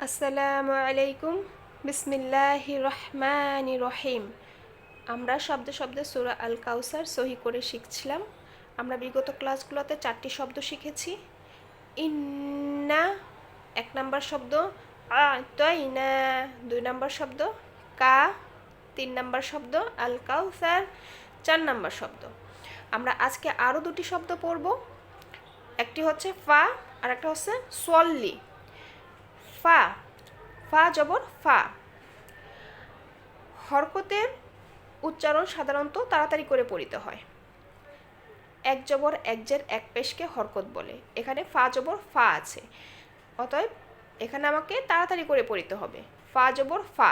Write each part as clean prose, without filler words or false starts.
আসসালামু আলাইকুম। বিসমিল্লাহির রহমানির রহিম। আমরা শব্দে শব্দে সূরা আল কাউসার সহি করে শিখছিলাম। আমরা বিগত ক্লাসগুলোতে 4টি শব্দ শিখেছি। ইন্না 1 নম্বর শব্দ, আ'তাইনা 2 নম্বর শব্দ, কা 3 নম্বর শব্দ, আল কাউসার 4 নম্বর শব্দ। আমরা আজকে আরও 2টি শব্দ পড়ব। একটি হচ্ছে ফা আর একটা হচ্ছে সল্লি। ফা, ফা জবর ফা। হরকতের উচ্চারণ সাধারণত তাড়াতাড়ি করে পড়িতে হয়। এক জবর এক জের এক পেশকে হরকত বলে। এখানে ফা জবর ফা আছে, অতএব এখানে আমাকে তাড়াতাড়ি করে পড়িতে হবে। ফা জবর ফা।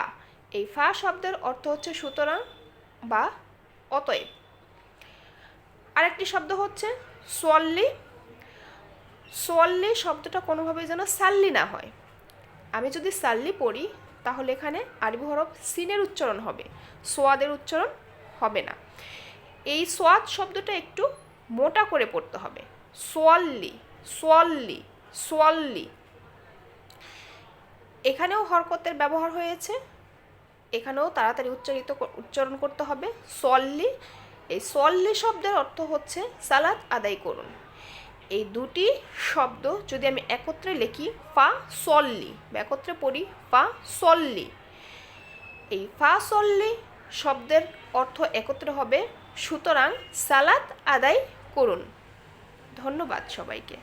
এই ফা শব্দের অর্থ হচ্ছে সুতরাং বা অতএব। আরেকটি শব্দ হচ্ছে সোয়াল্লি। সোয়াল্লি শব্দটা কোনোভাবেই যেন সাল্লি না হয়। আমি যদি সাল্লি পড়ি তাহলে এখানে আরবি হরফ সিনের উচ্চারণ হবে, সোয়াদের উচ্চারণ হবে না। এই সোয়াদ শব্দটা একটু মোটা করে পড়তে হবে। সোয়াল্লি, সোয়াল্লি, সোয়াল্লি। এখানেও হরকতের ব্যবহার হয়েছে, এখানেও তাড়াতাড়ি উচ্চারণ করতে হবে সোয়াল্লি। এই সোয়াল্লি শব্দের অর্থ হচ্ছে সালাত আদায় করুন। এই দুটি শব্দ যদি আমি একত্রে লিখি ফা সল্লি, একত্রে পড়ি ফা সল্লি, এই ফা সল্লি শব্দের অর্থ একত্রে হবে সুতরাং সালাত আদায় করুন। ধন্যবাদ সবাইকে।